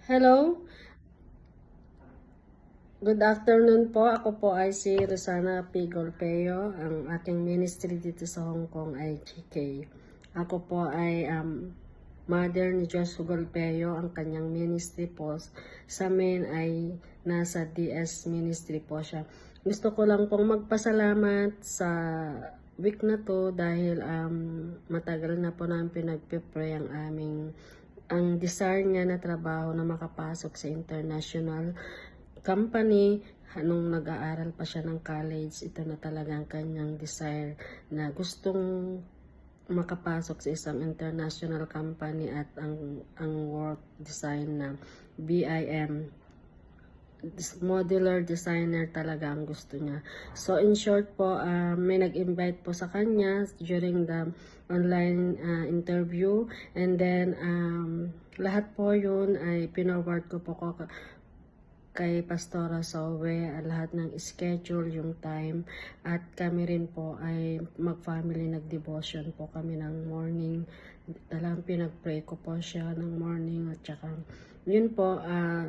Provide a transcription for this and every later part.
Hello, good afternoon po. Ako po ay si Rosana P. Golpeo. Ang aking ministry dito sa Hong Kong ay GK. Ako po ay mother ni Joshua Golpeo. Ang kanyang ministry po sa amin ay nasa DS ministry po siya. Gusto ko lang pong magpasalamat sa week na to dahil matagal na po namin pinagpipray ang desire niya na trabaho na makapasok sa international company. Nung nag-aaral pa siya ng college, ito na talaga ang kanyang desire na gustong makapasok sa isang international company at ang work design na BIM, modular designer talaga ang gusto niya. So in short po, may nag-invite po sa kanya during the online interview, and then lahat po yun ay pinoward ko po kay Pastora Sowe, lahat ng schedule, yung time, at kami rin po ay mag-family nag-devotion po kami ng morning. Talagang pinag-pray ko po siya ng morning, at saka yun po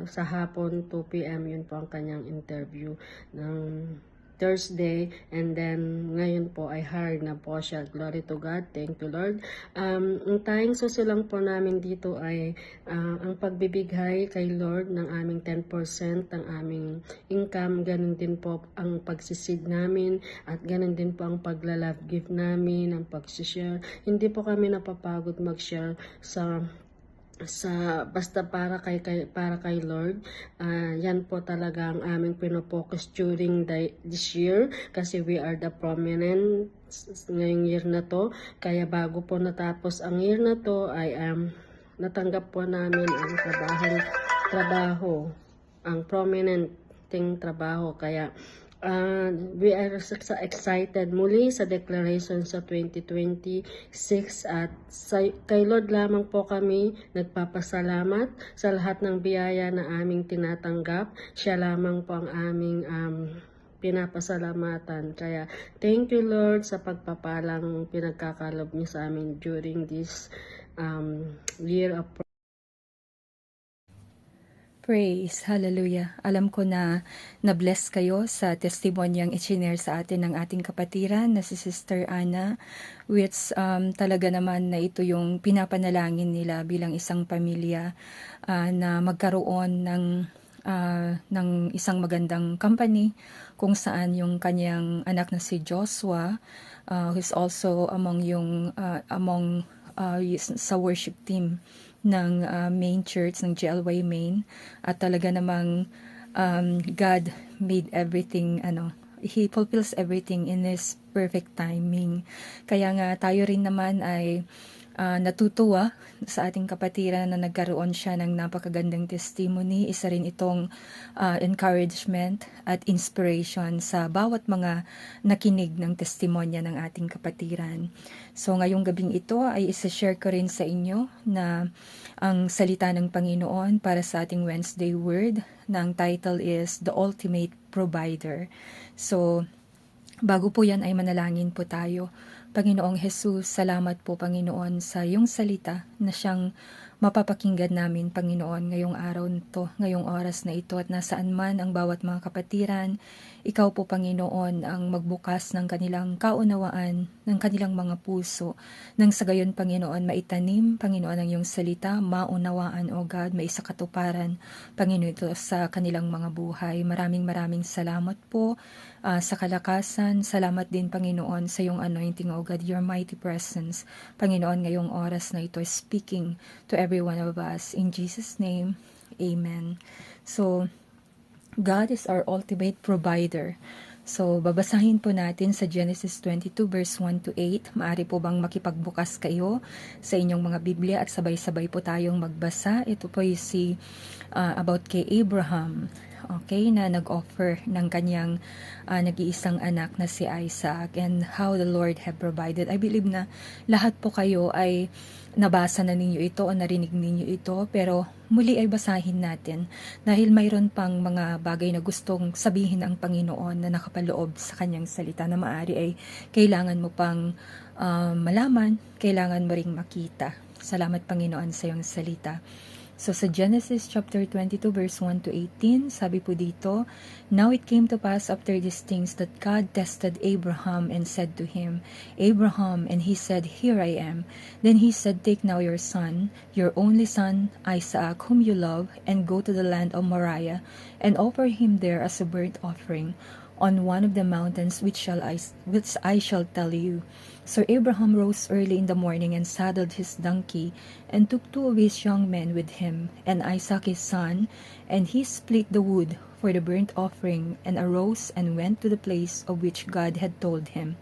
sa hapon 2 p.m. yun po ang kanyang interview ng Thursday, and then ngayon po ay hard na po siya. Glory to God. Thank you, Lord. Ang tayong susi lang po namin dito ay ang pagbibigay kay Lord ng aming 10% ng aming income. Ganun din po ang pagsisid namin, at ganun din po ang pagla-love gift namin, ang pag-share. Hindi po kami napapagod mag-share basta para kay Lord. Yan po talaga ang aming pinopokus during this year, kasi we are the prominent ngayong year na to. Kaya bago po natapos ang year na to ay natanggap po namin ang trabaho, ang prominent trabaho. Kaya we are excited muli sa declaration sa 2026, at kay Lord lamang po kami nagpapasalamat sa lahat ng biyaya na aming tinatanggap. Siya lamang po ang aming pinapasalamatan. Kaya thank you, Lord, sa pagpapalang pinagkakalob niyo sa amin during this year of Praise, hallelujah. Alam ko na na-bless kayo sa testimonyang i-share sa atin ng ating kapatiran na si Sister Ana, which talaga naman na ito yung pinapanalangin nila bilang isang pamilya na magkaroon ng isang magandang company kung saan yung kanyang anak na si Joshua, who's also sa worship team ng main church ng GLY Main, at talaga namang God made everything, He fulfills everything in His perfect timing. Kaya nga tayo rin naman ay natutuwa sa ating kapatiran na nagkaroon siya ng napakagandang testimony. Isa rin itong encouragement at inspiration sa bawat mga nakinig ng testimonya ng ating kapatiran. So ngayong gabing ito ay isa-share ko rin sa inyo na ang salita ng Panginoon para sa ating Wednesday Word, na ang title is The Ultimate Provider. So bago po yan ay manalangin po tayo. Panginoong Jesus, salamat po Panginoon sa iyong salita na siyang mapapakinggan namin, Panginoon, ngayong araw nito, ngayong oras na ito, at nasaan man ang bawat mga kapatiran. Ikaw po, Panginoon, ang magbukas ng kanilang kaunawaan, ng kanilang mga puso, nang sa gayon, Panginoon, maitanim, Panginoon, ang iyong salita, maunawaan, O God, maisakatuparan, Panginoon, ito sa kanilang mga buhay. Maraming salamat po sa kalakasan. Salamat din, Panginoon, sa iyong anointing, O God, your mighty presence, Panginoon, ngayong oras na ito, speaking to every one of us. In Jesus' name, Amen. So, God is our ultimate provider. So, babasahin po natin sa Genesis 22 verse 1 to 8. Maaari po bang makipagbukas kayo sa inyong mga Biblia at sabay-sabay po tayong magbasa? Ito po yung about kay Abraham. Okay, na nag-offer ng kanyang nag-iisang anak na si Isaac, and how the Lord have provided. I believe na lahat po kayo ay nabasa na ninyo ito o narinig ninyo ito, pero muli ay basahin natin dahil mayroon pang mga bagay na gustong sabihin ang Panginoon na nakapaloob sa kanyang salita na maaari ay kailangan mo pang malaman, kailangan mo ring makita. Salamat Panginoon sa iyong salita. So sa Genesis chapter 22 verse 1 to 18, sabi po dito, "Now it came to pass after these things that God tested Abraham and said to him, Abraham, and he said, Here I am. Then he said, Take now your son, your only son, Isaac, whom you love, and go to the land of Moriah, and offer him there as a burnt offering on one of the mountains which I shall tell you." So Abraham rose early in the morning and saddled his donkey, and took two of his young men with him, and Isaac his son, and he split the wood for the burnt offering, and arose and went to the place of which God had told him.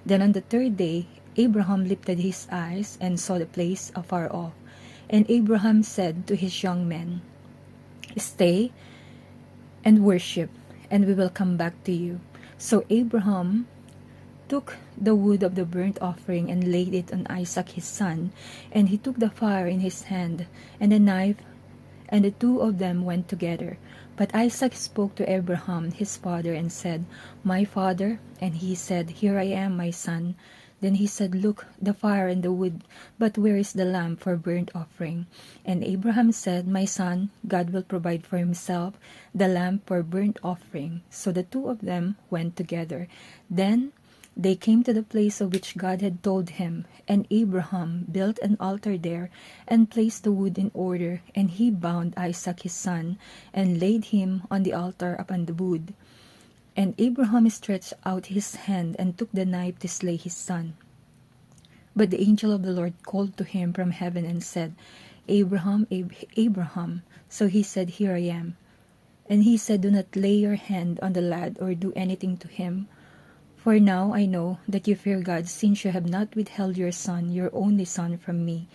Then on the third day Abraham lifted his eyes and saw the place afar off. And Abraham said to his young men, Stay and worship, and we will come back to you. So Abraham took the wood of the burnt offering and laid it on Isaac his son, and he took the fire in his hand, and the knife, and the two of them went together. But Isaac spoke to Abraham his father and said, My father? And he said, Here I am, my son. Then he said, Look, the fire and the wood, but where is the lamb for burnt offering? And Abraham said, My son, God will provide for himself the lamb for burnt offering. So the two of them went together. Then they came to the place of which God had told him, and Abraham built an altar there, and placed the wood in order, and he bound Isaac his son, and laid him on the altar upon the wood. And Abraham stretched out his hand, and took the knife to slay his son. But the angel of the Lord called to him from heaven, and said, Abraham, Abraham. So he said, Here I am. And he said, Do not lay your hand on the lad, or do anything to him. For now I know that you fear God, since you have not withheld your son, your only son, from me.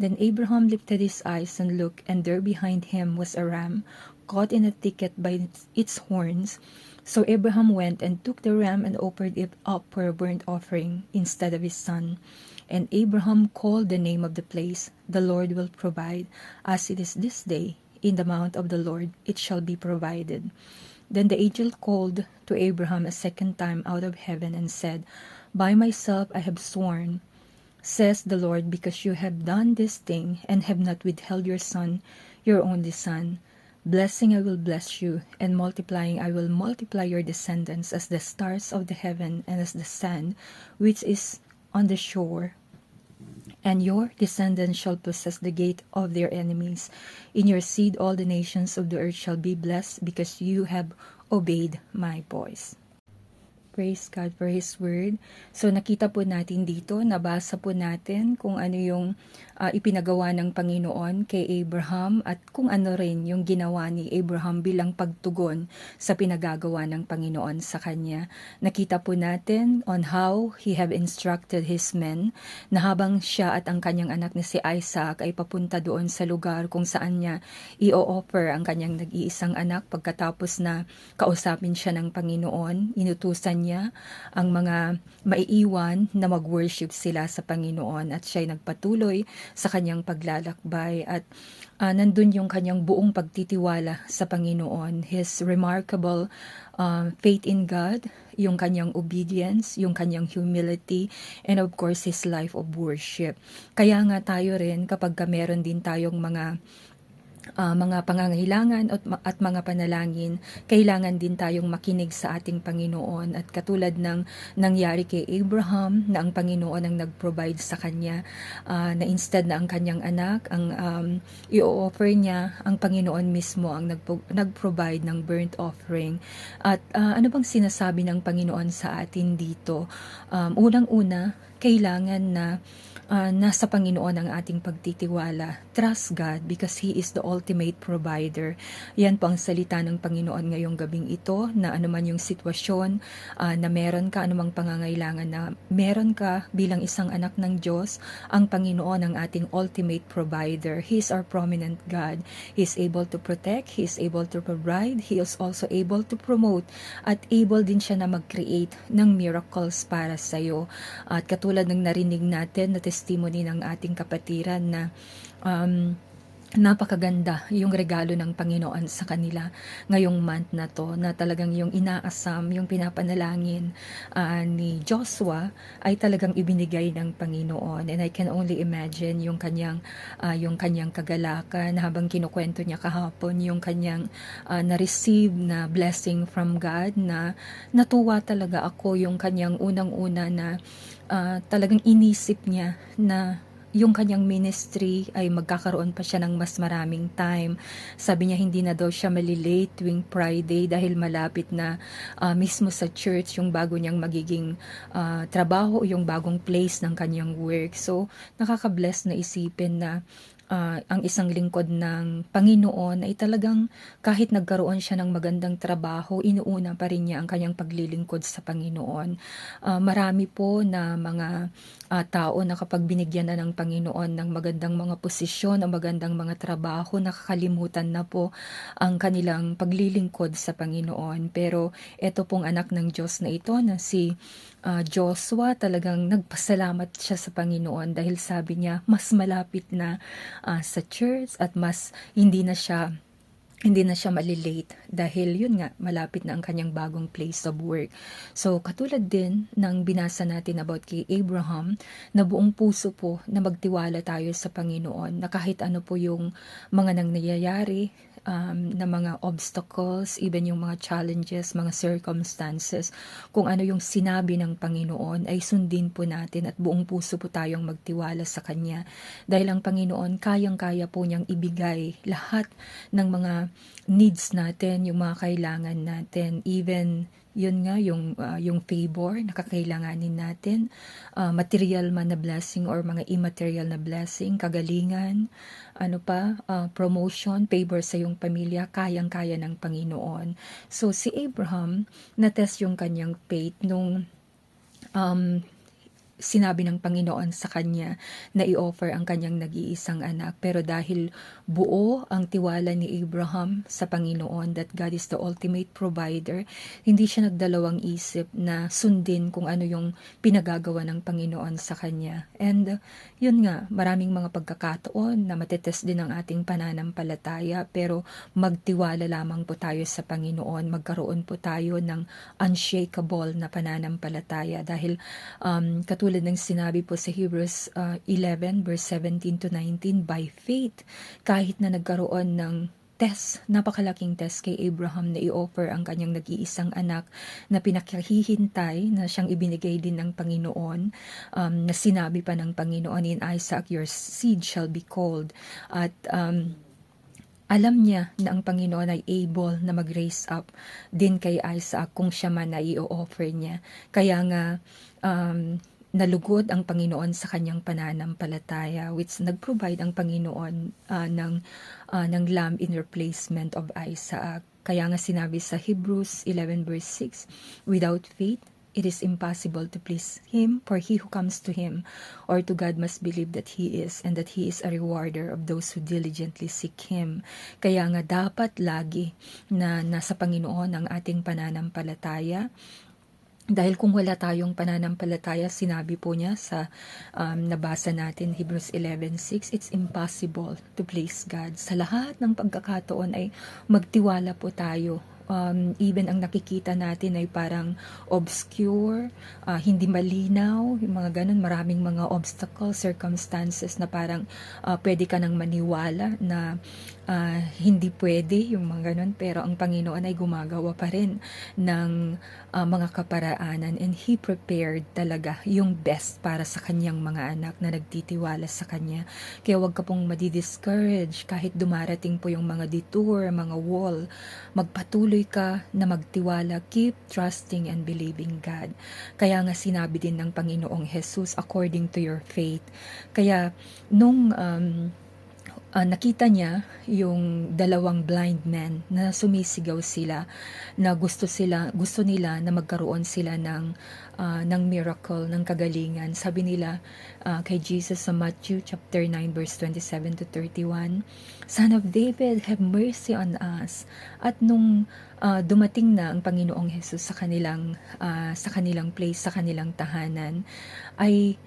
Then Abraham lifted his eyes and looked, and there behind him was a ram, caught in a thicket by its horns. So Abraham went and took the ram and offered it up for a burnt offering instead of his son. And Abraham called the name of the place, The Lord will provide, as it is this day. In the mount of the Lord it shall be provided. Then the angel called to Abraham a second time out of heaven, and said, By myself I have sworn, says the Lord, because you have done this thing, and have not withheld your son, your only son. Blessing I will bless you, and multiplying I will multiply your descendants as the stars of the heaven, and as the sand which is on the shore. And your descendants shall possess the gate of their enemies. In your seed all the nations of the earth shall be blessed, because you have obeyed my voice. Praise God for His Word. So nakita po natin dito, nabasa po natin kung ano yung ipinagawa ng Panginoon kay Abraham, at kung ano rin yung ginawa ni Abraham bilang pagtugon sa pinagagawa ng Panginoon sa kanya. Nakita po natin on how He have instructed His men, na habang siya at ang kanyang anak na si Isaac ay papunta doon sa lugar kung saan niya i-offer ang kanyang nag-iisang anak, pagkatapos na kausapin siya ng Panginoon, inutusan niya ang mga maiiwan na mag-worship sila sa Panginoon, at siya'y nagpatuloy sa kanyang paglalakbay, at nandun yung kanyang buong pagtitiwala sa Panginoon, his remarkable faith in God, yung kanyang obedience, yung kanyang humility, and of course his life of worship. Kaya nga tayo rin, kapag meron din tayong mga pangangailangan at mga panalangin, kailangan din tayong makinig sa ating Panginoon. At katulad ng nangyari kay Abraham, na ang Panginoon ang nag-provide sa kanya, na instead na ang kanyang anak ang i-offer niya, ang Panginoon mismo ang nag-provide ng burnt offering. At ano bang sinasabi ng Panginoon sa atin dito? Unang-una, kailangan na nasa Panginoon ang ating pagtitiwala. Trust God, because He is the ultimate provider. Yan po ang salita ng Panginoon ngayong gabing ito, na anuman yung sitwasyon na meron ka, anumang pangangailangan na meron ka bilang isang anak ng Diyos, ang Panginoon ang ating ultimate provider. He is our prominent God. He is able to protect, He is able to provide, He is also able to promote, at able din siya na mag-create ng miracles para sa iyo. At katulad ng narinig natin na testimony ng ating kapatiran, na napakaganda yung regalo ng Panginoon sa kanila ngayong month na to, na talagang yung inaasam, yung pinapanalangin ni Joshua ay talagang ibinigay ng Panginoon. And I can only imagine yung kanyang kagalakan habang kinukwento niya kahapon yung kanyang na-receive na blessing from God, na natuwa talaga ako yung kanyang unang-una na talagang inisip niya na yung kanyang ministry ay magkakaroon pa siya ng mas maraming time. Sabi niya hindi na daw siya malilate tuwing Friday dahil malapit na mismo sa church yung bago niyang magiging trabaho, yung bagong place ng kanyang work. So, nakaka-bless na isipin na ang isang lingkod ng Panginoon ay talagang kahit nagkaroon siya ng magandang trabaho, inuuna pa rin niya ang kanyang paglilingkod sa Panginoon. Marami po na mga tao na kapag binigyan na ng Panginoon ng magandang mga posisyon o magandang mga trabaho, nakakalimutan na po ang kanilang paglilingkod sa Panginoon. Pero ito pong anak ng Diyos na ito na si Joshua, talagang nagpasalamat siya sa Panginoon dahil sabi niya mas malapit na sa church at mas hindi na siya malilate dahil yun nga, malapit na ang kanyang bagong place of work. So, katulad din ng binasa natin about kay Abraham, na buong puso po na magtiwala tayo sa Panginoon, na kahit ano po yung mga nangyayari, na mga obstacles, even yung mga challenges, mga circumstances, kung ano yung sinabi ng Panginoon ay sundin po natin at buong puso po tayong magtiwala sa Kanya. Dahil ang Panginoon, kayang-kaya po niyang ibigay lahat ng mga needs natin, yung mga kailangan natin, even yun nga, yung favor na kakailanganin natin, material man na blessing or mga immaterial na blessing, kagalingan, promotion, favor sa yung pamilya, kayang-kaya ng Panginoon. So, si Abraham, na-test yung kanyang faith nung sinabi ng Panginoon sa kanya na i-offer ang kanyang nag-iisang anak. Pero dahil buo ang tiwala ni Abraham sa Panginoon that God is the ultimate provider, hindi siya nagdalawang isip na sundin kung ano yung pinagagawa ng Panginoon sa kanya. And yun nga, maraming mga pagkakataon na matetest din ang ating pananampalataya, pero magtiwala lamang po tayo sa Panginoon, magkaroon po tayo ng unshakable na pananampalataya dahil katulad ng sinabi po sa Hebrews 11 verse 17 to 19, by faith, kahit na nagkaroon ng test, napakalaking test kay Abraham na i-offer ang kanyang nag-iisang anak na pinakahihintay na siyang ibinigay din ng Panginoon, na sinabi pa ng Panginoon, in Isaac your seed shall be called. At alam niya na ang Panginoon ay able na mag-raise up din kay Isaac kung siya man ay i-offer niya. Kaya nga, nalugod ang Panginoon sa kanyang pananampalataya, which nag-provide ang Panginoon ng lamb in replacement of Isaac. Kaya nga sinabi sa Hebrews 11 verse 6, without faith, it is impossible to please Him, for he who comes to Him or to God must believe that He is, and that He is a rewarder of those who diligently seek Him. Kaya nga dapat lagi na nasa Panginoon ang ating pananampalataya. Dahil kung wala tayong pananampalataya, sinabi po niya sa nabasa natin, Hebrews 11:6, it's impossible to please God. Sa lahat ng pagkakataon ay magtiwala po tayo. Even ang nakikita natin ay parang obscure, hindi malinaw, yung mga ganun, maraming mga obstacles, circumstances na parang pwede ka nang maniwala na hindi pwede, yung mga ganun, pero ang Panginoon ay gumagawa pa rin ng mga kaparaanan, and He prepared talaga yung best para sa kanyang mga anak na nagtitiwala sa Kanya. Kaya wag ka pong madi-discourage kahit dumarating po yung mga detour, mga wall. Magpatuloy ka na magtiwala, keep trusting and believing God. Kaya nga sinabi din ng Panginoong Jesus, according to your faith. Kaya nung nakita niya yung dalawang blind men na sumisigaw sila, na gusto nila na magkaroon sila ng miracle, ng kagalingan. Sabi nila kay Jesus sa Matthew chapter 9 verse 27 to 31, Son of David, have mercy on us. At nung dumating na ang Panginoong Jesus sa kanilang place, sa kanilang tahanan, ay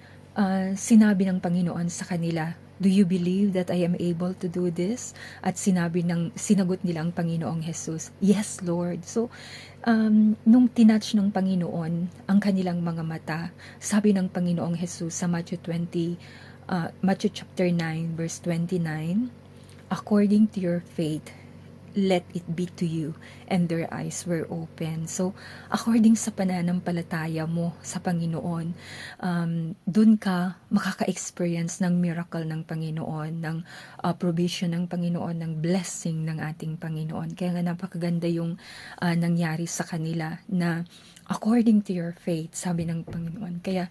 sinabi ng Panginoon sa kanila, "Do you believe that I am able to do this?" At sinagot nila ang Panginoong Jesus, "Yes, Lord." So, nung tinouch ng Panginoon ang kanilang mga mata, sabi ng Panginoong Jesus sa Matthew chapter 9, verse 29, "According to your faith, let it be to you," and their eyes were open. So, according sa pananampalataya mo sa Panginoon, dun ka makaka-experience ng miracle ng Panginoon, ng provision ng Panginoon, ng blessing ng ating Panginoon. Kaya nga napakaganda yung nangyari sa kanila na according to your faith, sabi ng Panginoon. Kaya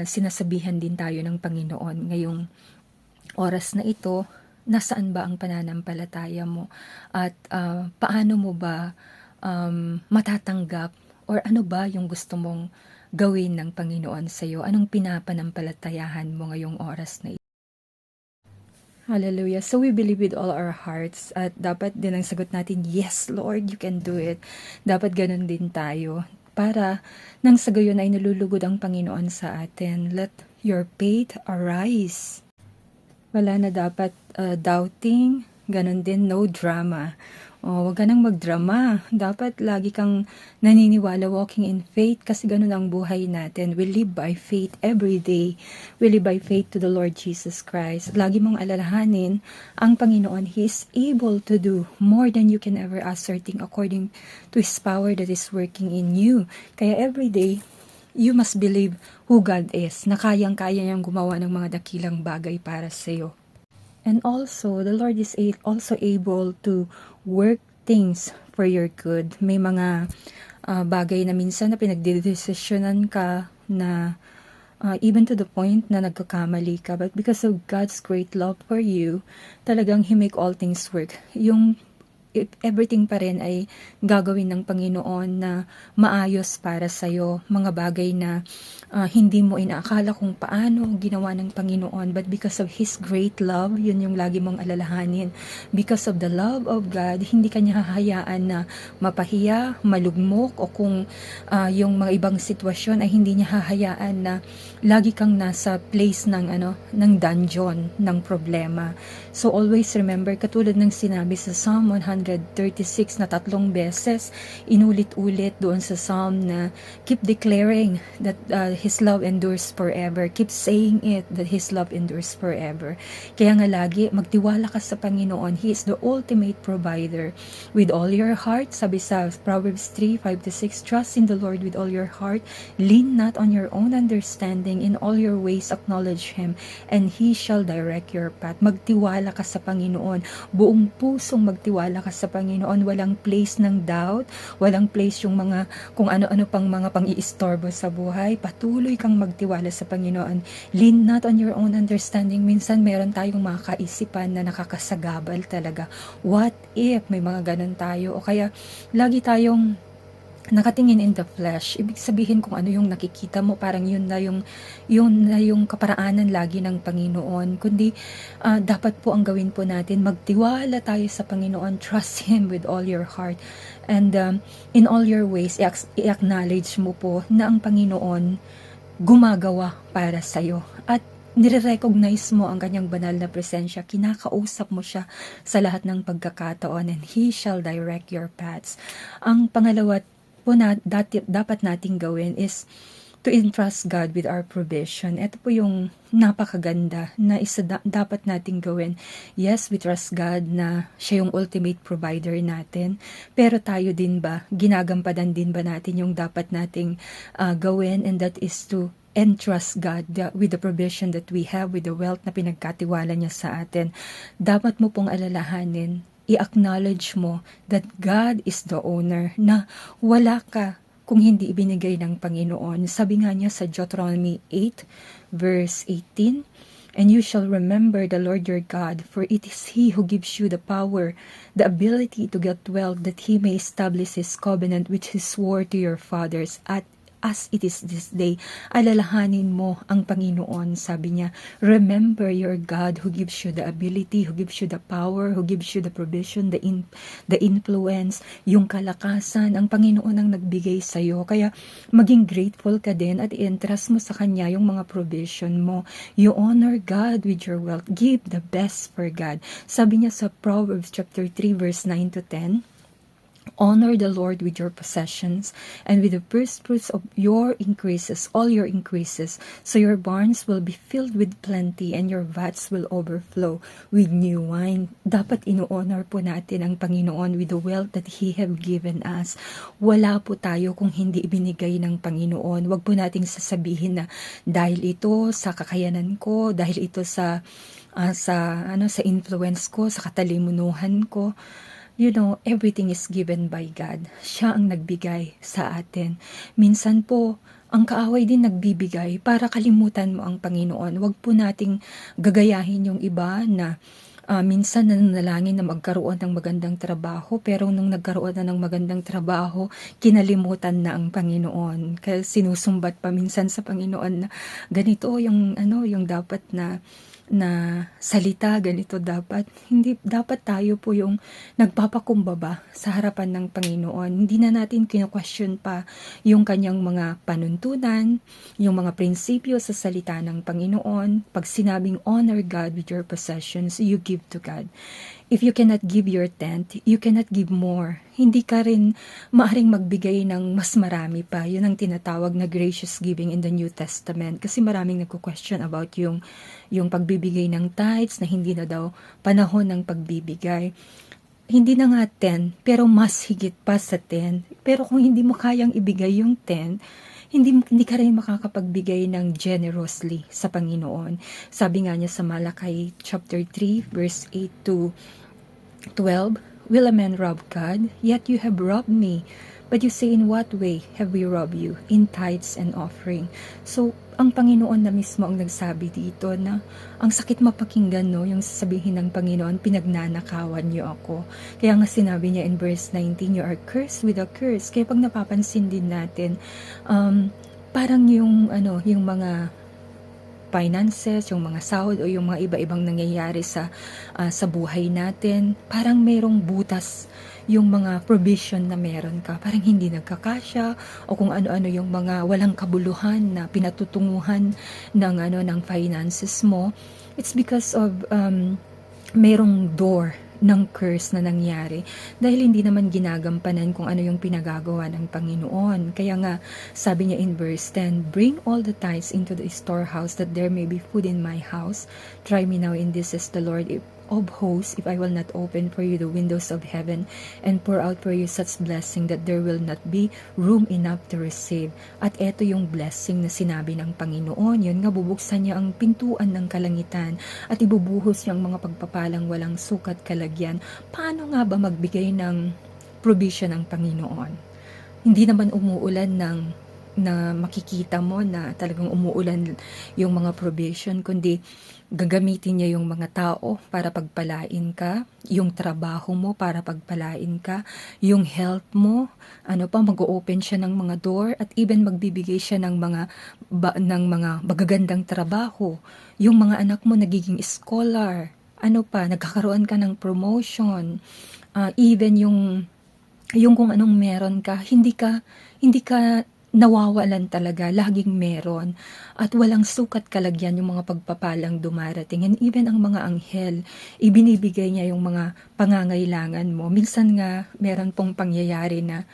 sinasabihan din tayo ng Panginoon ngayong oras na ito, nasaan ba ang pananampalataya mo at paano mo ba matatanggap or ano ba yung gusto mong gawin ng Panginoon sa iyo? Anong pinapanampalatayahan mo ngayong oras na ito? Hallelujah. So we believe with all our hearts at dapat din ang sagot natin, "Yes, Lord, you can do it." Dapat ganun din tayo para nang sa gayon ay nalulugod ang Panginoon sa atin. Let your faith arise. Wala na dapat doubting, ganun din, no drama. Wag ka nang magdrama. Dapat lagi kang naniniwala, walking in faith, kasi ganun ang buhay natin. We live by faith every day. We live by faith to the Lord Jesus Christ. Lagi mong alalahanin, ang Panginoon, He is able to do more than you can ever ask or think according to His power that is working in you. Kaya every day, you must believe who God is, na kayang-kaya niyang gumawa ng mga dakilang bagay para sa iyo. And also, the Lord is also able to work things for your good. May mga bagay na minsan na pinagdedesisyonan ka na even to the point na nagkakamali ka. But because of God's great love for you, talagang He make all things work. Yung everything pa rin ay gagawin ng Panginoon na maayos para sa'yo. Mga bagay na hindi mo inaakala kung paano ginawa ng Panginoon. But because of His great love, yun yung lagi mong alalahanin. Because of the love of God, hindi ka niya hahayaan na mapahiya, malugmok, o kung yung mga ibang sitwasyon ay hindi niya hahayaan na lagi kang nasa place ng dungeon, ng problema. So always remember, katulad ng sinabi sa Psalm 136 na 3 beses, inulit-ulit doon sa Psalm na keep declaring that His love endures forever. Keep saying it, that His love endures forever. Kaya nga lagi, magtiwala ka sa Panginoon. He is the ultimate provider. With all your heart, sabi sa Proverbs 3:5-6, trust in the Lord with all your heart. Lean not on your own understanding. In all your ways acknowledge Him, and He shall direct your path. Magtiwala ka sa Panginoon. Buong pusong magtiwala ka sa Panginoon. Walang place ng doubt. Walang place yung mga kung ano-ano pang mga pang-iistorbo sa buhay. Patuloy kang magtiwala sa Panginoon. Lean not on your own understanding. Minsan meron tayong mga kaisipan na nakakasagabal talaga. What if may mga ganun tayo? O kaya lagi tayong nakatingin in the flesh. Ibig sabihin kung ano yung nakikita mo, parang yun na yung kaparaanan lagi ng Panginoon. Kundi dapat po ang gawin po natin, magtiwala tayo sa Panginoon, trust Him with all your heart. And in all your ways, i-acknowledge mo po na ang Panginoon gumagawa para sa'yo. At nire-recognize mo ang kanyang banal na presensya, kinakausap mo siya sa lahat ng pagkakataon, and He shall direct your paths. Ang pangalawa po na dapat nating gawin is to entrust God with our provision. Ito po yung napakaganda na isa dapat nating gawin. Yes, we trust God na siya yung ultimate provider natin. Pero tayo din ba, ginagampanan din ba natin yung dapat nating gawin, and that is to entrust God with the provision that we have, with the wealth na pinagkatiwala niya sa atin. Dapat mo pong alalahanin, i-acknowledge mo that God is the owner, na wala ka kung hindi ibinigay ng Panginoon. Sabi nga niya sa Deuteronomy 8 verse 18, "And you shall remember the Lord your God, for it is He who gives you the power, the ability to get wealth, that He may establish His covenant which He swore to your fathers, as it is this day. Alalahanin mo ang Panginoon, sabi niya. Remember your God who gives you the ability, who gives you the power, who gives you the provision, the influence, yung kalakasan. Ang Panginoon ang nagbigay sa'yo. Kaya maging grateful ka din at i-entrust mo sa Kanya yung mga provision mo. You honor God with your wealth. Give the best for God. Sabi niya sa Proverbs chapter 3 verse 9 to 10, honor the Lord with your possessions and with the first fruits of your increases, all your increases, so your barns will be filled with plenty and your vats will overflow with new wine. Dapat ino-honor po natin ang Panginoon with the wealth that He have given us. Wala po tayo kung hindi ibinigay ng Panginoon. Huwag po nating sasabihin na dahil ito sa kakayanan ko, dahil ito sa influence ko, sa katalimunuhan ko. You know, everything is given by God. Siya ang nagbigay sa atin. Minsan po, ang kaaway din nagbibigay para kalimutan mo ang Panginoon. Huwag po nating gagayahin yung iba na minsan nananalangin na magkaroon ng magandang trabaho, pero nung nagkaroon na ng magandang trabaho, kinalimutan na ang Panginoon. Kaya sinusumbat pa minsan sa Panginoon na ganito yung dapat na salita, ganito dapat. Hindi dapat tayo po yung nagpapakumbaba sa harapan ng Panginoon. Hindi na natin kino-question pa yung kanyang mga panuntunan, yung mga prinsipyo sa salita ng Panginoon. Pag sinabing honor God with your possessions, you give to God. If you cannot give your tenth, you cannot give more. Hindi ka rin maaring magbigay ng mas marami pa. Yun ang tinatawag na gracious giving in the New Testament. Kasi maraming nagko-question about yung pagbibigay ng tithes na hindi na daw panahon ng pagbibigay. Hindi na nga 10, pero mas higit pa sa 10. Pero kung hindi mo kayang ibigay yung 10, hindi ka rin makakapagbigay ng generously sa Panginoon. Sabi nga niya sa Malakay chapter 3 verse 8 to 12, will a man rob God? Yet you have robbed me. But you say, in what way have we robbed you? In tithes and offering. So, ang Panginoon na mismo ang nagsabi dito na ang sakit mapakinggan, no, yung sasabihin ng Panginoon, pinagnanakawan niyo ako. Kaya nga sinabi niya in verse 19, you are cursed with a curse. Kaya pag napapansin din natin, parang yung mga finances, yung mga sahod o yung mga iba-ibang nangyayari sa buhay natin, parang merong butas yung mga provision na meron ka. Parang hindi nagkakasya o kung ano-ano yung mga walang kabuluhan na pinatutunguhan ng finances mo. It's because of merong door ng curse na nangyari dahil hindi naman ginagampanan kung ano yung pinagagawa ng Panginoon. Kaya nga sabi niya in verse 10, bring all the tithes into the storehouse that there may be food in my house. Try me now in this, says the Lord of hosts, if I will not open for you the windows of heaven and pour out for you such blessing that there will not be room enough to receive. At eto yung blessing na sinabi ng Panginoon. Yun nga, bubuksan niya ang pintuan ng kalangitan at ibubuhos niya ang mga pagpapalang walang sukat kalagyan. Paano nga ba magbigay ng provision ng Panginoon? Hindi naman umuulan na makikita mo na talagang umuulan yung mga provision, kundi gagamitin niya yung mga tao para pagpalain ka, yung trabaho mo para pagpalain ka, yung health mo, mag-open siya ng mga door at even magbibigay siya ng mga magagandang trabaho. Yung mga anak mo nagiging scholar, nagkakaroon ka ng promotion, even yung kung anong meron ka, hindi ka nawawalan talaga, laging meron. At walang sukat kalagyan yung mga pagpapalang dumarating. And even ang mga anghel, ibinibigay niya yung mga pangangailangan mo. Minsan nga, meron pong pangyayari na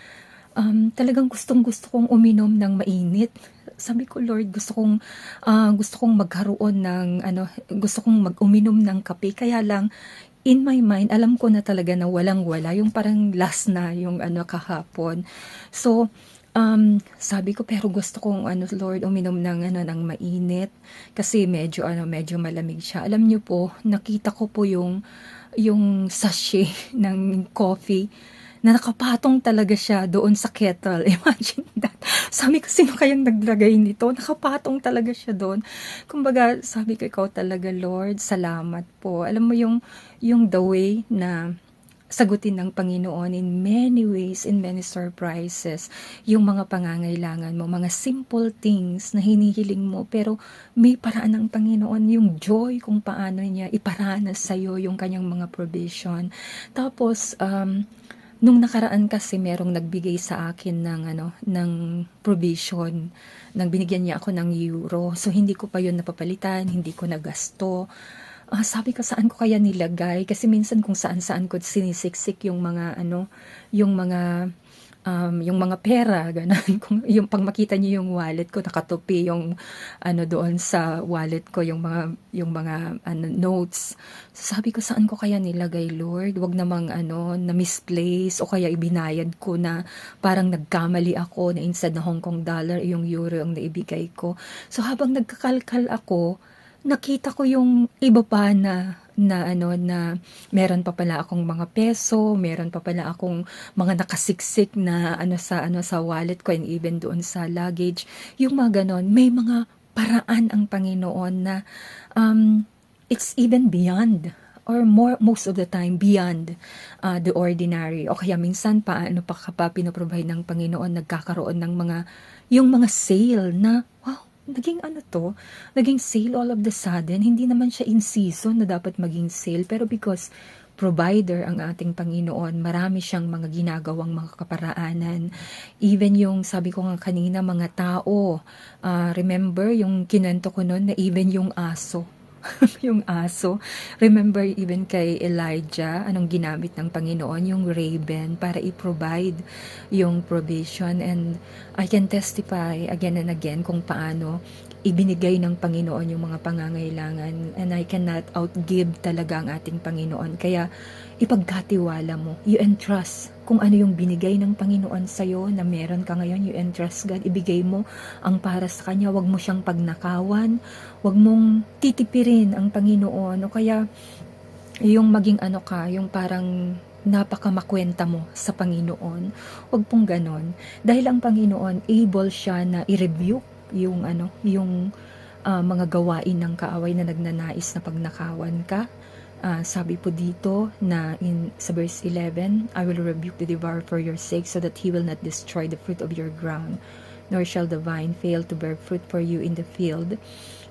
talagang gustong-gusto kong uminom ng mainit. Sabi ko, Lord, gusto kong magkaroon ng, gusto kong uminom ng kape. Kaya lang, in my mind, alam ko na talaga na walang-wala. Yung parang last na yung kahapon. So, sabi ko, pero gusto kong Lord, uminom ng mainit kasi medyo malamig siya. Alam niyo po, nakita ko po yung sachet ng coffee na nakapatong talaga siya doon sa kettle. Imagine that. Sabi ko, sino kayang naglagay nito? Nakapatong talaga siya doon. Kumbaga, sabi ko, ikaw talaga, Lord, salamat po. Alam mo yung the way na sagutin ng Panginoon in many ways, in many surprises, yung mga pangangailangan mo, mga simple things na hinihiling mo, pero may paraan ng Panginoon, yung joy kung paano niya iparanas sa'yo yung kanyang mga provision. Tapos, nung nakaraan kasi merong nagbigay sa akin ng provision, nang binigyan niya ako ng euro. So hindi ko pa yun napapalitan, hindi ko nagasto. Sabi ko saan ko kaya nilagay kasi minsan kung saan-saan ko sinisiksik yung mga pera ganun. Kung yung pag makita niyo yung wallet ko nakatupi yung doon sa wallet ko yung mga notes. So, sabi ko saan ko kaya nilagay, Lord? Wag namang na misplace o kaya ibinayad ko na parang nagkamali ako na instead na Hong Kong dollar yung euro ang naibigay ko. So habang nagkakalkal ako, nakita ko yung iba pa na meron pa pala akong mga peso, meron pa pala akong mga nakasiksik na sa wallet ko and even doon sa luggage. Yung mga ganon, may mga paraan ang Panginoon na it's even beyond or most of the time beyond the ordinary. O kaya minsan paano pa pinoprovide ng Panginoon, nagkakaroon ng yung mga sale na wow, naging sale all of the sudden. Hindi naman siya in season na dapat maging sale, pero because provider ang ating Panginoon, marami siyang mga ginagawang mga kaparaanan. Even yung, sabi ko nga kanina, mga tao, remember yung kinento ko noon na even yung aso, yung aso. Remember even kay Elijah, anong ginamit ng Panginoon? Yung raven para i-provide yung provision. And I can testify again and again kung paano ibinigay ng Panginoon yung mga pangangailangan. And I cannot outgive talaga ang ating Panginoon. Kaya ipagkatiwala mo, you entrust kung ano yung binigay ng Panginoon sa'yo na meron ka ngayon, you entrust God, ibigay mo ang para sa Kanya, wag mo siyang pagnakawan, wag mong titipirin ang Panginoon, o kaya yung maging yung parang napakamakwenta mo sa Panginoon, wag pong ganon, dahil ang Panginoon, able siya na i-rebuke yung mga gawain ng kaaway na nagnanais na pagnakawan ka. Sabi po dito na sa verse 11, I will rebuke the devourer for your sake so that he will not destroy the fruit of your ground, nor shall the vine fail to bear fruit for you in the field.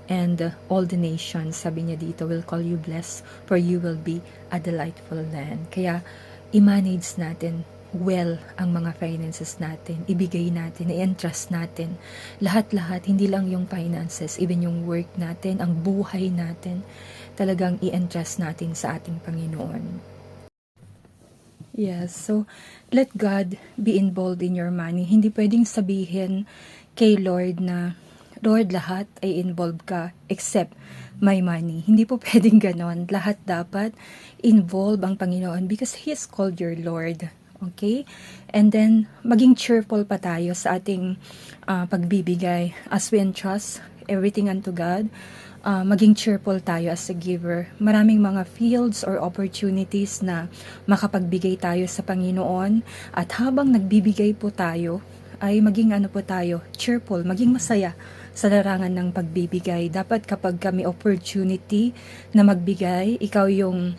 And all the nations, sabi niya dito, will call you blessed, for you will be a delightful land. Kaya i-manage natin well ang mga finances natin, ibigay natin, i-entrust natin, lahat-lahat, hindi lang yung finances, even yung work natin, ang buhay natin, talagang i-entrust natin sa ating Panginoon. Yes, so let God be involved in your money. Hindi pwedeng sabihin kay Lord na, Lord, lahat ay involved ka except my money. Hindi po pwedeng ganon. Lahat dapat involve ang Panginoon because He is called your Lord. Okay? And then, maging cheerful pa tayo sa ating pagbibigay. As we entrust everything unto God, maging cheerful tayo as a giver. Maraming mga fields or opportunities na makapagbigay tayo sa Panginoon. At habang nagbibigay po tayo, ay maging po tayo, cheerful, maging masaya sa larangan ng pagbibigay. Dapat kapag kami opportunity na magbigay, ikaw yung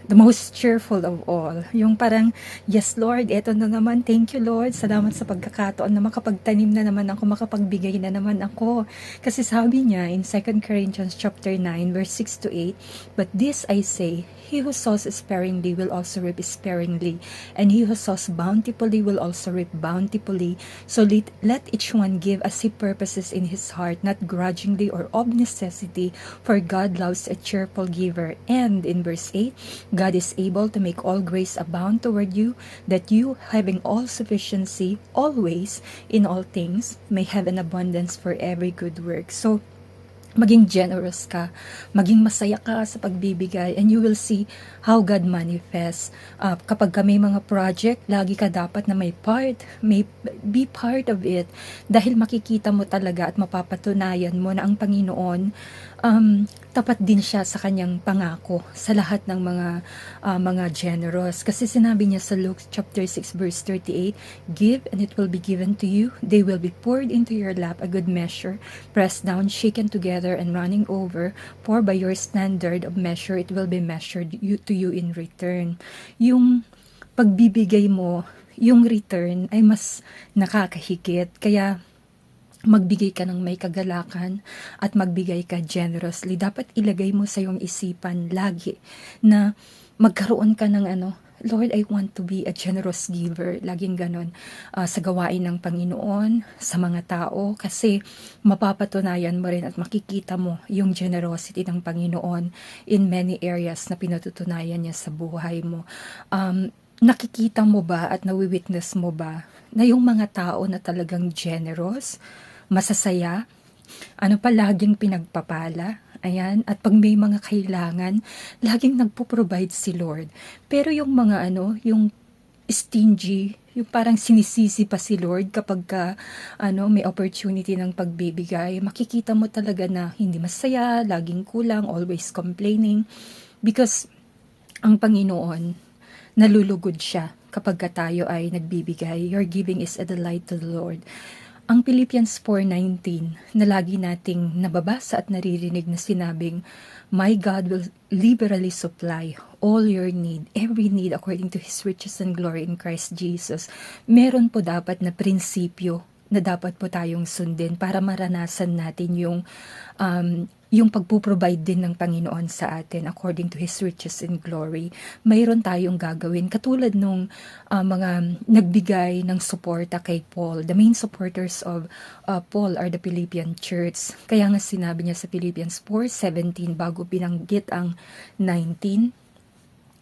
the most cheerful of all. Yung parang, yes Lord, eto na naman, thank you Lord, salamat sa pagkakataon na makapagtanim na naman ako, makapagbigay na naman ako. Kasi sabi niya in 2 Corinthians chapter 9 verse 6 to 8, but this I say, he who sows sparingly will also reap sparingly, and he who sows bountifully will also reap bountifully. So let each one give as he purposes in his heart, not grudgingly or of necessity, for God loves a cheerful giver. And in verse 8, God is able to make all grace abound toward you, that you, having all sufficiency always in all things, may have an abundance for every good work. So, maging generous ka, maging masaya ka sa pagbibigay, and you will see how God manifests. Kapag may mga project, lagi ka dapat na be part of it, dahil makikita mo talaga at mapapatunayan mo na ang Panginoon tapat din siya sa kanyang pangako sa lahat ng mga generous. Kasi sinabi niya sa Luke chapter 6 verse 38, "Give and it will be given to you. They will be poured into your lap, a good measure, pressed down, shaken together, and running over. For by your standard of measure, it will be measured to you in return." Yung pagbibigay mo, yung return ay mas nakakahigit. Kaya magbigay ka ng may kagalakan at magbigay ka generously. Dapat ilagay mo sa iyong isipan lagi na magkaroon ka ng Lord, I want to be a generous giver. Laging ganon sa gawain ng Panginoon, sa mga tao, kasi mapapatunayan mo rin at makikita mo yung generosity ng Panginoon in many areas na pinatutunayan niya sa buhay mo. Nakikita mo ba at nawi-witness mo ba na yung mga tao na talagang generous, masasaya, laging pinagpapala, ayan, at pag may mga kailangan, laging nagpo-provide si Lord. Pero yung mga yung stingy, yung parang sinisisi pa si Lord kapag may opportunity ng pagbibigay, makikita mo talaga na hindi masaya, laging kulang, always complaining, because ang Panginoon, nalulugod siya kapag tayo ay nagbibigay. Your giving is a delight to the Lord. Ang Philippians 4:19 na lagi nating nababasa at naririnig na sinabing, "My God will liberally supply all your need, every need according to His riches and glory in Christ Jesus." Meron po dapat na prinsipyo na dapat po tayong sundin para maranasan natin yung pagpuprovide din ng Panginoon sa atin according to His riches and glory. Mayroon tayong gagawin katulad nung mga nagbigay ng suporta kay Paul. The main supporters of Paul are the Philippian church. Kaya nga sinabi niya sa Philippians 4:17 bago binanggit ang 19,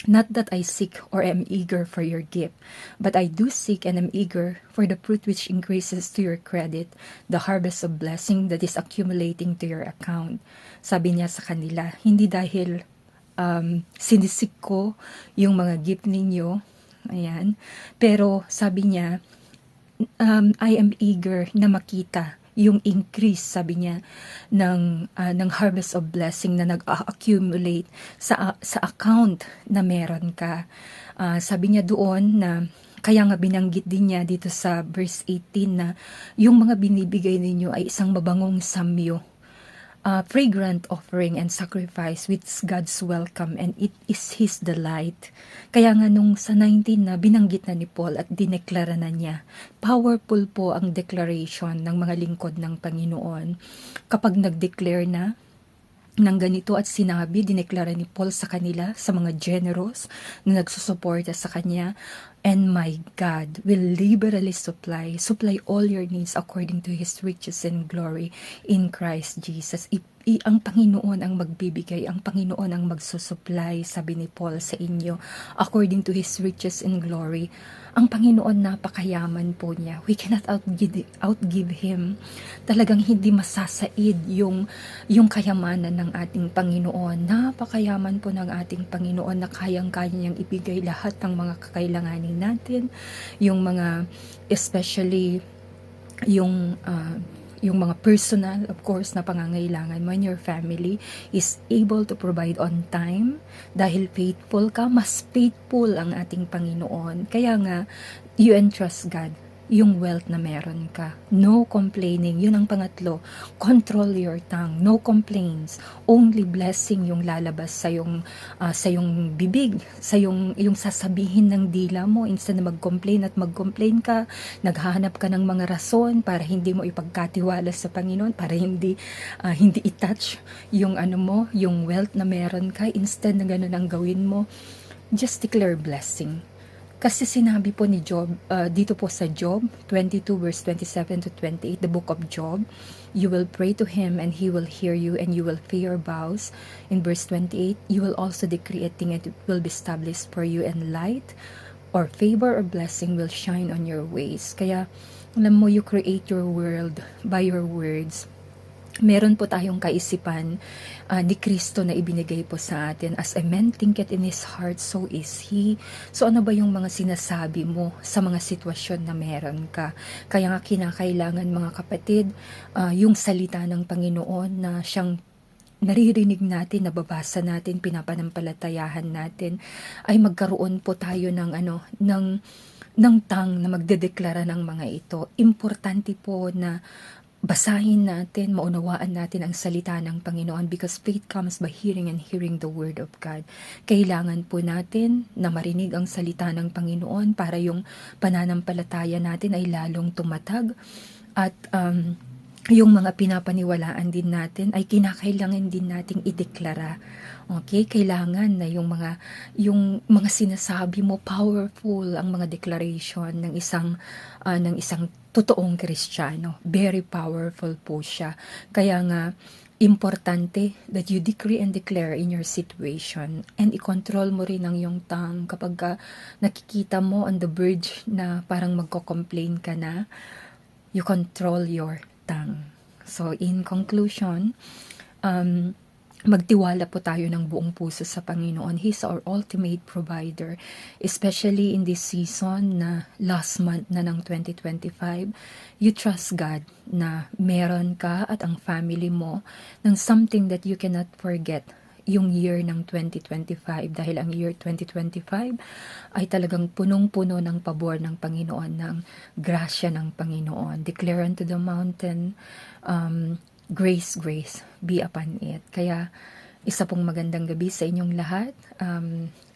"Not that I seek or am eager for your gift, but I do seek and am eager for the fruit which increases to your credit, the harvest of blessing that is accumulating to your account." Sabi niya sa kanila, hindi dahil sinisik ko yung mga gift ninyo, ayan, pero sabi niya, I am eager na makita yung increase, sabi niya, ng harvest of blessing na nag-accumulate sa account na meron ka. Sabi niya doon na, kaya nga binanggit din niya dito sa verse 18 na yung mga binibigay ninyo ay isang mabangong samyo, fragrant offering and sacrifice with God's welcome, and it is His delight. Kaya nga nung sa 19 na binanggit na ni Paul at dineklara na niya, powerful po ang declaration ng mga lingkod ng Panginoon. Kapag nag-declare na ng ganito at sinabi, dineklara ni Paul sa kanila, sa mga generous na nagsusuporta sa kanya, "And my God will liberally supply all your needs according to His riches and glory in Christ Jesus." Ang Panginoon ang magbibigay, ang Panginoon ang magsusupply, sabi ni Paul sa inyo, according to His riches and glory. Ang Panginoon, napakayaman po niya. We cannot outgive Him. Talagang hindi masasaid yung kayamanan ng ating Panginoon. Napakayaman po ng ating Panginoon na kayang-kaya niyang ibigay lahat ng mga kakailanganin natin. Yung mga, especially, yung mga personal, of course, na pangangailangan mo and your family is able to provide on time. Dahil faithful ka, mas faithful ang ating Panginoon. Kaya nga, you entrust God yung wealth na meron ka. No complaining. Yun ang pangatlo. Control your tongue. No complaints. Only blessing yung lalabas sa yung bibig, sa yung sasabihin ng dila mo. Instead na mag-complain ka, naghahanap ka ng mga rason para hindi mo ipagkatiwala sa Panginoon, para hindi i-touch yung yung wealth na meron ka. Instead na ganun ang gawin mo, just declare blessing. Kasi sinabi po ni Job, dito po sa Job 22 verse 27 to 28, the book of Job, "You will pray to Him and He will hear you, and you will pay your vows." In verse 28, "You will also decree a thing and it will be established for you, and light or favor or blessing will shine on your ways." Kaya, alam mo, you create your world by your words. Meron po tayong kaisipan ni Kristo na ibinigay po sa atin. "As a man thinketh in his heart, so is he." So ano ba yung mga sinasabi mo sa mga sitwasyon na meron ka? Kaya nga kinakailangan, mga kapatid, yung salita ng Panginoon na siyang naririnig natin, nababasa natin, pinapanampalatayahan natin, ay magkaroon po tayo ng tang na magdedeklara ng mga ito. Importante po na basahin natin, maunawaan natin ang salita ng Panginoon because faith comes by hearing and hearing the Word of God. Kailangan po natin na marinig ang salita ng Panginoon para yung pananampalataya natin ay lalong tumatag at yung mga pinapaniwalaan din natin ay kinakailangan din nating ideklara. Okay? Kailangan na yung mga sinasabi mo, powerful ang mga declaration ng isang totoong Kristiyano. Very powerful po siya. Kaya nga, importante that you decree and declare in your situation and i-control mo rin ang iyong tongue kapag nakikita mo on the verge na parang magko-complain ka na, you control your tongue. So, in conclusion, magtiwala po tayo ng buong puso sa Panginoon. He's our ultimate provider, especially in this season na last month na ng 2025. You trust God na meron ka at ang family mo ng something that you cannot forget yung year ng 2025 dahil ang year 2025 ay talagang punong-puno ng pabor ng Panginoon, ng grasya ng Panginoon. Declare unto the mountain, grace, grace be upon it. Kaya isa pong magandang gabi sa inyong lahat.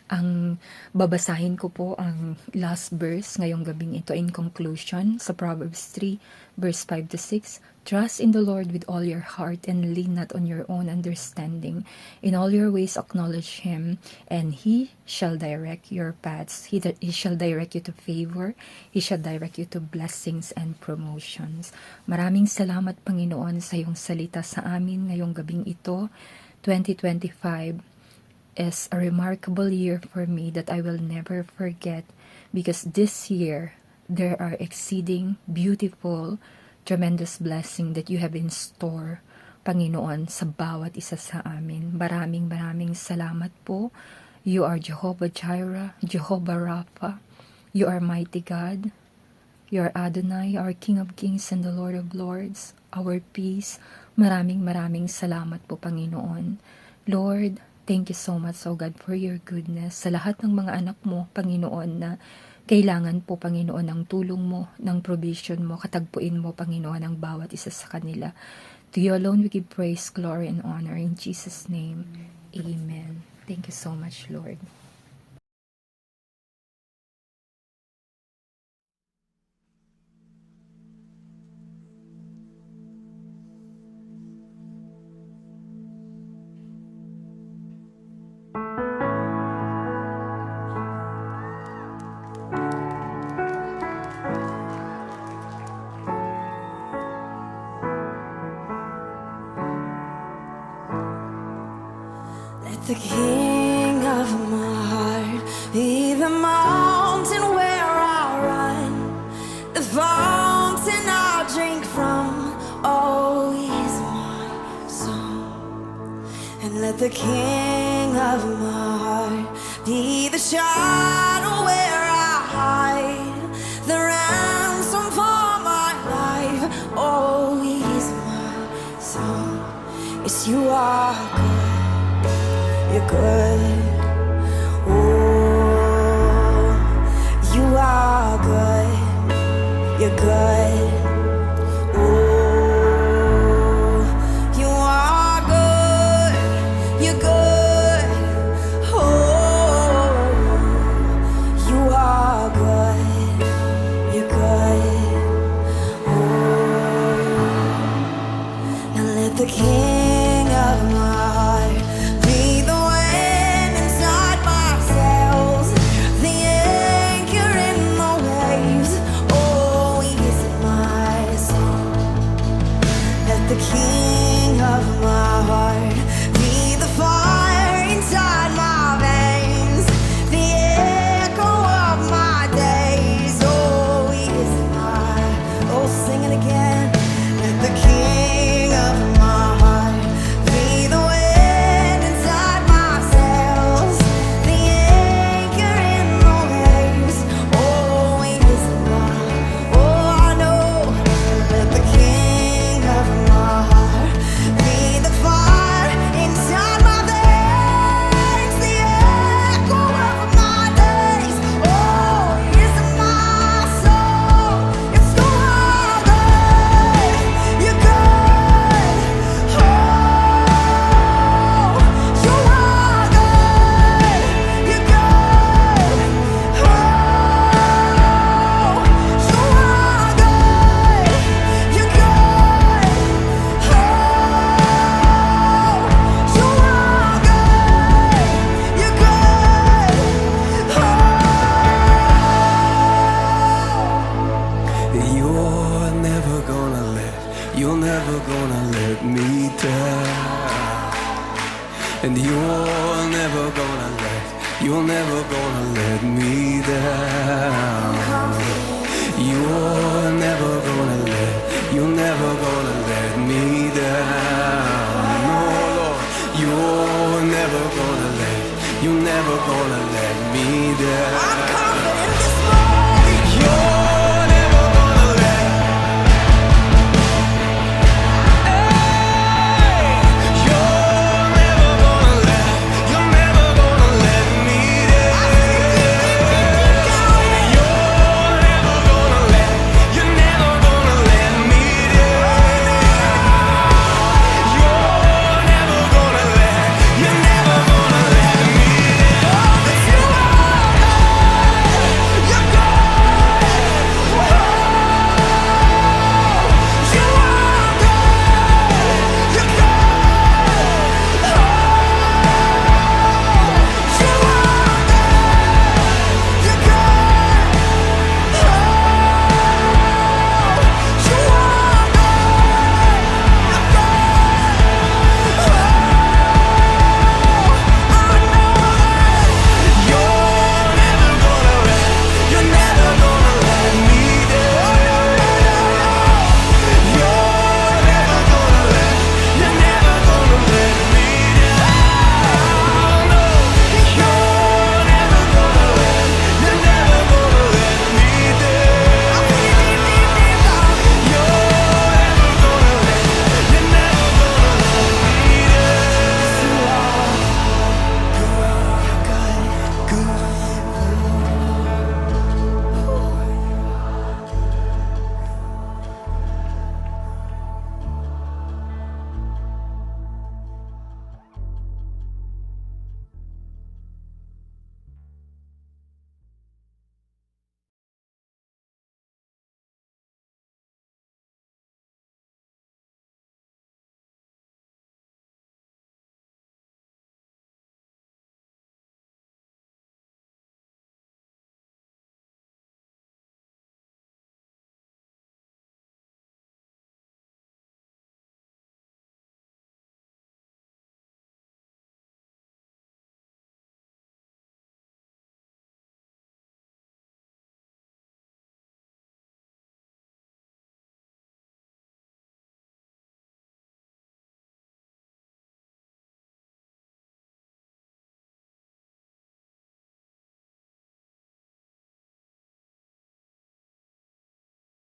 Ang babasahin ko po ang last verse ngayong gabing ito in conclusion sa Proverbs 3 verse 5 to 6. Trust in the Lord with all your heart and lean not on your own understanding. In all your ways acknowledge Him, and He shall direct your paths. He shall direct you to favor. He shall direct you to blessings and promotions. Maraming salamat, Panginoon, sa iyong salita sa amin ngayong gabing ito. 2025 is a remarkable year for me that I will never forget because this year there are exceeding beautiful tremendous blessing that you have in store, Panginoon, sa bawat isa sa amin. Maraming salamat po. You are Jehovah Jireh, Jehovah Rapha. You are mighty God. You are Adonai, our King of Kings and the Lord of Lords, our peace. Maraming salamat po, Panginoon. Lord, thank you so much, oh God, for your goodness. Sa lahat ng mga anak mo, Panginoon, na kailangan po, Panginoon, ng tulong mo, ng provision mo, katagpuin mo, Panginoon, ang bawat isa sa kanila. To you alone we give praise, glory, and honor. In Jesus' name, amen. Thank you so much, Lord. The king of my heart be the mountain where I run, the fountain I drink from. Oh, he's my song. And let the king of my heart be the shadow where I hide, the ransom for my life. Oh, he's my song. Yes, you are good. You're good. Oh, you are good. You're good. Oh, you are good. You're good. Oh, you are good. You're good. Oh, now let the king of my heart be the wind inside my sails, the anchor in the waves. Oh, he's You're never gonna let me down. You're never gonna let me down. No, Lord, you're never gonna let me down.